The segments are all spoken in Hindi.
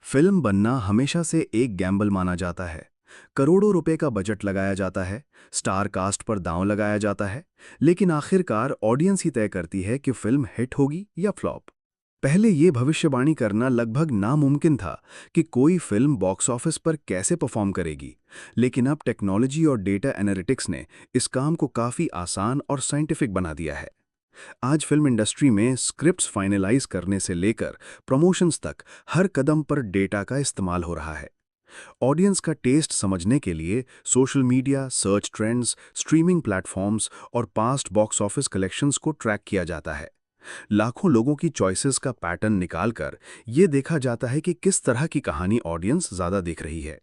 फिल्म बनना हमेशा से एक गैम्बल माना जाता है। करोड़ों रुपए का बजट लगाया जाता है, स्टार कास्ट पर दांव लगाया जाता है, लेकिन आखिरकार ऑडियंस ही तय करती है कि फिल्म हिट होगी या फ्लॉप। पहले ये भविष्यवाणी करना लगभग नामुमकिन था कि कोई फिल्म बॉक्स ऑफिस पर कैसे परफॉर्म करेगी, लेकिन अब टेक्नोलॉजी और डेटा एनालिटिक्स ने इस काम को काफ़ी आसान और साइंटिफिक बना दिया है। आज फिल्म इंडस्ट्री में स्क्रिप्ट्स फाइनलाइज करने से लेकर प्रमोशंस तक हर कदम पर डेटा का इस्तेमाल हो रहा है। ऑडियंस का टेस्ट समझने के लिए social media, search trends, streaming platforms और पास्ट बॉक्स ऑफिस कलेक्शंस को ट्रैक किया जाता है। लाखों लोगों की चॉइसेस का पैटर्न निकालकर ये देखा जाता है कि किस तरह की कहानी ऑडियंस ज़्यादा देख रही है,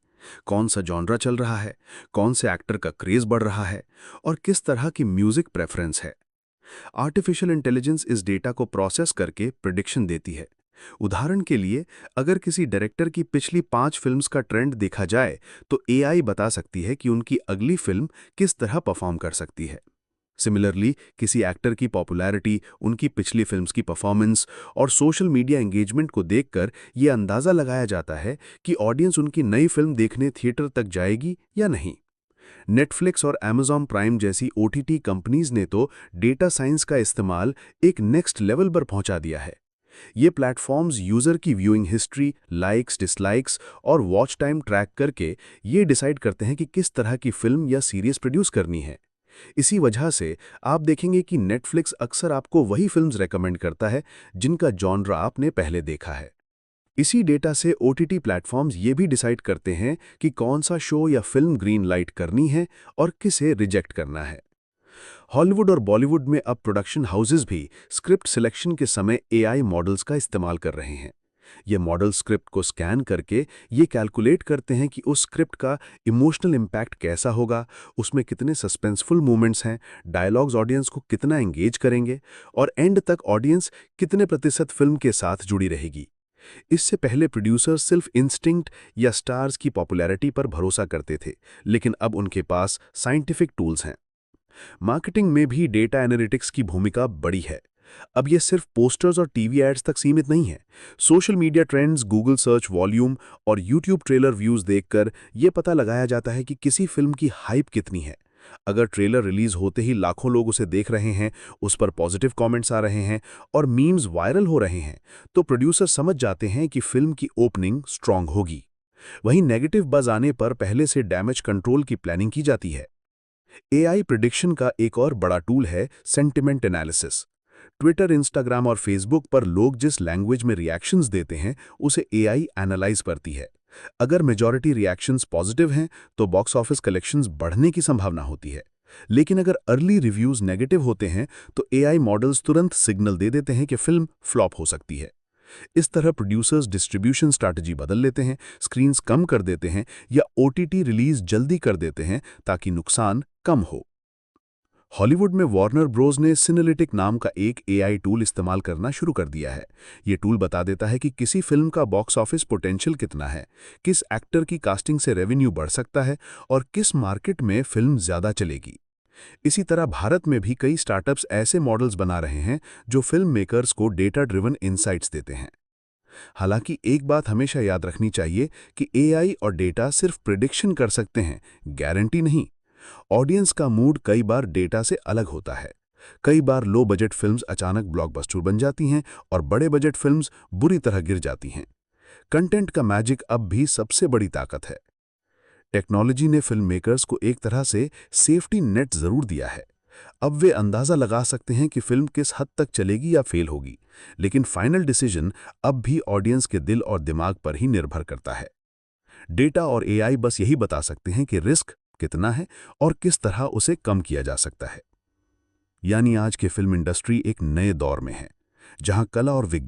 कौन सा जॉनरा चल रहा है, कौन से एक्टर का क्रेज बढ़ रहा है और किस तरह की म्यूजिक प्रेफरेंस है। आर्टिफिशियल इंटेलिजेंस इस डेटा को प्रोसेस करके प्रिडिक्शन देती है। उदाहरण के लिए, अगर किसी डायरेक्टर की पिछली 5 फिल्म्स का ट्रेंड देखा जाए, तो एआई बता सकती है कि उनकी अगली फिल्म किस तरह परफॉर्म कर सकती है। सिमिलरली, किसी एक्टर की पॉपुलैरिटी, उनकी पिछली फिल्म्स की परफॉर्मेंस और सोशल मीडिया एंगेजमेंट को देखकर यह अंदाज़ा लगाया जाता है कि ऑडियंस उनकी नई फिल्म देखने थिएटर तक जाएगी या नहीं। नेटफ्लिक्स और अमेज़न प्राइम जैसी ओटीटी कंपनीज ने तो डेटा साइंस का इस्तेमाल एक नेक्स्ट लेवल पर पहुंचा दिया है। ये प्लेटफॉर्म्स यूज़र की व्यूइंग हिस्ट्री, लाइक्स, डिसलाइक्स और वॉच टाइम ट्रैक करके ये डिसाइड करते हैं कि किस तरह की फिल्म या सीरीज प्रोड्यूस करनी है। इसी वजह से आप देखेंगे कि नेटफ्लिक्स अक्सर आपको वही फिल्म्स रेकमेंड करता है जिनका जॉनरा आपने पहले देखा है। इसी डेटा से ओटीटी प्लेटफॉर्म्स ये भी डिसाइड करते हैं कि कौन सा शो या फिल्म ग्रीन लाइट करनी है और किसे रिजेक्ट करना है। हॉलीवुड और बॉलीवुड में अब प्रोडक्शन हाउसेस भी स्क्रिप्ट सिलेक्शन के समय एआई मॉडल्स का इस्तेमाल कर रहे हैं। ये मॉडल स्क्रिप्ट को स्कैन करके ये कैलकुलेट करते हैं कि उस स्क्रिप्ट का इमोशनल इम्पैक्ट कैसा होगा, उसमें कितने सस्पेंसफुल मोमेंट्स हैं, डायलॉग्स ऑडियंस को कितना एंगेज करेंगे और एंड तक ऑडियंस कितने प्रतिशत फिल्म के साथ जुड़ी रहेगी। इससे पहले प्रोड्यूसर्स सिर्फ इंस्टिंक्ट या स्टार्स की पॉपुलैरिटी पर भरोसा करते थे, लेकिन अब उनके पास साइंटिफिक टूल्स हैं। मार्केटिंग में भी डेटा एनालिटिक्स की भूमिका बड़ी है। अब ये सिर्फ पोस्टर्स और टीवी एड्स तक सीमित नहीं है। Social media trends, Google search volume और यूट्यूब ट्रेलर व्यूज देखकर ये पता लगाया जाता है कि किसी फिल्म की हाइप कितनी है। अगर ट्रेलर रिलीज होते ही लाखों लोग उसे देख रहे हैं, उस पर पॉजिटिव कमेंट्स आ रहे हैं और मीम्स वायरल हो रहे हैं, तो प्रोड्यूसर समझ जाते हैं कि फिल्म की ओपनिंग स्ट्रांग होगी। वहीं नेगेटिव बज़ आने पर पहले से डैमेज कंट्रोल की प्लानिंग की जाती है। एआई प्रिडिक्शन का एक और बड़ा टूल है सेंटिमेंट एनालिसिस। ट्विटर, इंस्टाग्राम और फेसबुक पर लोग जिस लैंग्वेज में रिएक्शंस देते हैं, उसे एआई एनालाइज करती है। अगर मेजॉरिटी रिएक्शंस पॉजिटिव हैं, तो बॉक्स ऑफिस कलेक्शंस बढ़ने की संभावना होती है। लेकिन अगर अर्ली रिव्यूज नेगेटिव होते हैं, तो एआई मॉडल्स तुरंत सिग्नल दे देते हैं कि फिल्म फ्लॉप हो सकती है। इस तरह प्रोड्यूसर्स डिस्ट्रीब्यूशन स्ट्रैटेजी बदल लेते हैं, स्क्रीन्स कम कर देते हैं या ओटीटी रिलीज जल्दी कर देते हैं ताकि नुकसान कम हो। हॉलीवुड में वार्नर ब्रोस ने सिनेलिटिक नाम का एक एआई टूल इस्तेमाल करना शुरू कर दिया है। ये टूल बता देता है कि किसी फिल्म का बॉक्स ऑफिस पोटेंशियल कितना है, किस एक्टर की कास्टिंग से रेवेन्यू बढ़ सकता है और किस मार्केट में फिल्म ज्यादा चलेगी। इसी तरह भारत में भी कई स्टार्टअप्स ऐसे मॉडल्स बना रहे हैं जो फिल्म मेकर्स को डेटा ड्रिवन इनसाइट्स देते हैं। हालांकि एक बात हमेशा याद रखनी चाहिए कि एआई और डेटा सिर्फ प्रिडिक्शन कर सकते हैं, गारंटी नहीं। ऑडियंस का मूड कई बार डेटा से अलग होता है। कई बार लो बजट फिल्म्स अचानक ब्लॉकबस्टर बन जाती हैं और बड़े बजट फिल्म्स बुरी तरह गिर जाती हैं। कंटेंट का मैजिक अब भी सबसे बड़ी ताकत है। टेक्नोलॉजी ने फिल्म मेकर्स को एक तरह से सेफ्टी नेट जरूर दिया है। अब वे अंदाजा लगा सकते हैं कि फिल्म किस हद तक चलेगी या फेल होगी, लेकिन फाइनल डिसीजन अब भी ऑडियंस के दिल और दिमाग पर ही निर्भर करता है। डेटा और एआई बस यही बता सकते हैं कि रिस्क कितना है और किस तरह उसे कम किया जा सकता है। यानी आज की फिल्म इंडस्ट्री एक नए दौर में है, जहां कला और विज्ञान